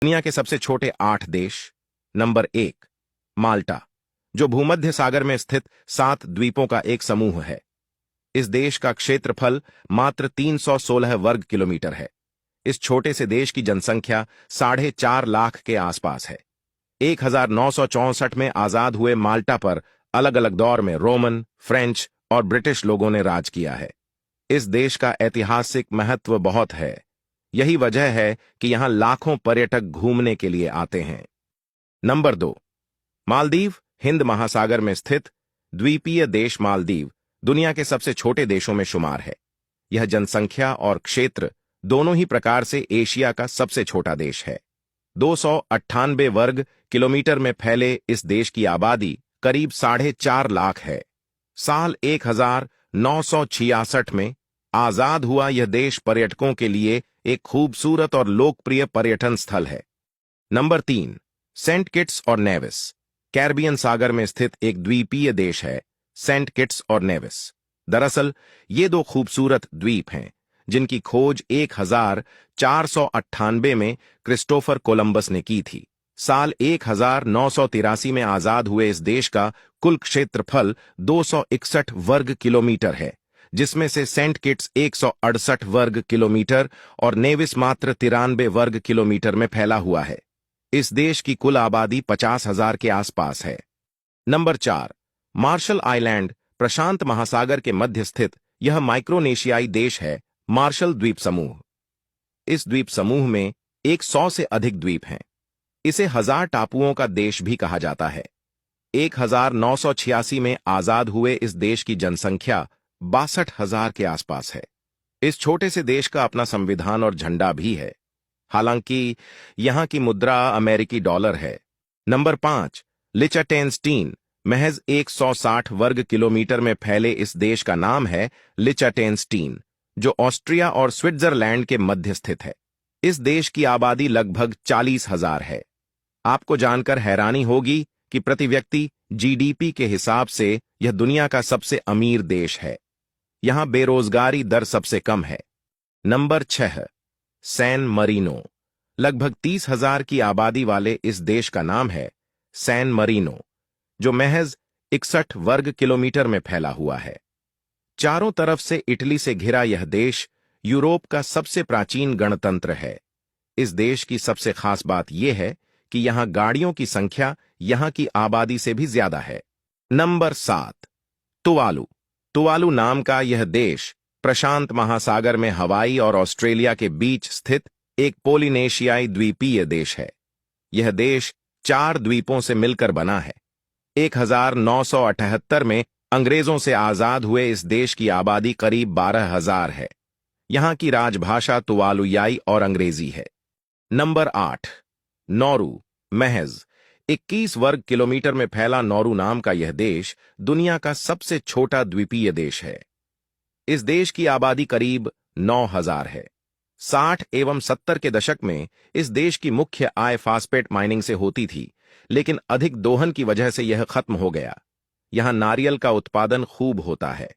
दुनिया के सबसे छोटे 8 देश। नंबर 1, माल्टा, जो भूमध्य सागर में स्थित 7 द्वीपों का एक समूह है। इस देश का क्षेत्रफल मात्र 316 वर्ग किलोमीटर है। इस छोटे से देश की जनसंख्या 4.5 लाख के आसपास है। 1964 में आजाद हुए माल्टा पर अलग अलग दौर में रोमन, फ्रेंच और ब्रिटिश लोगों ने राज किया है। इस देश का ऐतिहासिक महत्व बहुत है। यही वजह है कि यहां लाखों पर्यटक घूमने के लिए आते हैं। नंबर 2, मालदीव, हिंद महासागर में स्थित द्वीपीय देश मालदीव दुनिया के सबसे छोटे देशों में शुमार है। यह जनसंख्या और क्षेत्र दोनों ही प्रकार से एशिया का सबसे छोटा देश है। 298 वर्ग किलोमीटर में फैले इस देश की आबादी करीब 4.5 लाख है। साल 1966 में आजाद हुआ यह देश पर्यटकों के लिए एक खूबसूरत और लोकप्रिय पर्यटन स्थल है। नंबर 3, सेंट किट्स और नेविस, कैरिबियन सागर में स्थित एक द्वीपीय देश है सेंट किट्स और नेविस। दरअसल ये दो खूबसूरत द्वीप हैं जिनकी खोज 1498 में क्रिस्टोफर कोलंबस ने की थी। साल 1983 में आजाद हुए इस देश का कुल क्षेत्रफल 261 वर्ग किलोमीटर है, जिसमें से सेंट किट्स 168 वर्ग किलोमीटर और नेविस मात्र 93 वर्ग किलोमीटर में फैला हुआ है। इस देश की कुल आबादी 50,000 के आसपास है। नंबर 4, मार्शल आइलैंड, प्रशांत महासागर के मध्य स्थित यह माइक्रोनेशियाई देश है मार्शल द्वीप समूह। इस द्वीप समूह में 100 से अधिक द्वीप हैं। इसे 1000 टापुओं का देश भी कहा जाता है। 1986 में आजाद हुए इस देश की जनसंख्या 62,000 के आसपास है। इस छोटे से देश का अपना संविधान और झंडा भी है, हालांकि यहां की मुद्रा अमेरिकी डॉलर है। नंबर 5, लिechtenstein, महज 160 वर्ग किलोमीटर में फैले इस देश का नाम है लिechtenstein, जो ऑस्ट्रिया और स्विट्जरलैंड के मध्य स्थित है। इस देश की आबादी लगभग 40,000 है। आपको जानकर हैरानी होगी कि प्रति व्यक्ति जीडीपी के हिसाब से यह दुनिया का सबसे अमीर देश है। यहां बेरोजगारी दर सबसे कम है। नंबर 6, सैन मरीनो, लगभग 30,000 की आबादी वाले इस देश का नाम है सैन मरीनो, जो महज 61 वर्ग किलोमीटर में फैला हुआ है। चारों तरफ से इटली से घिरा यह देश यूरोप का सबसे प्राचीन गणतंत्र है। इस देश की सबसे खास बात यह है कि यहां गाड़ियों की संख्या यहां की आबादी से भी ज्यादा है। नंबर 7, तुवालू, तुवालू नाम का यह देश प्रशांत महासागर में हवाई और ऑस्ट्रेलिया के बीच स्थित एक पोलिनेशियाई द्वीपीय देश है। यह देश 4 द्वीपों से मिलकर बना है। 1978 में अंग्रेजों से आजाद हुए इस देश की आबादी करीब 12,000 है। यहां की राजभाषा तुवालुयाई और अंग्रेजी है। नंबर 8, नौरू, महज 21 वर्ग किलोमीटर में फैला नौरू नाम का यह देश दुनिया का सबसे छोटा द्वीपीय देश है। इस देश की आबादी करीब 9,000 है। 60 एवं 70 के दशक में इस देश की मुख्य आय फास्फेट माइनिंग से होती थी, लेकिन अधिक दोहन की वजह से यह खत्म हो गया। यहां नारियल का उत्पादन खूब होता है।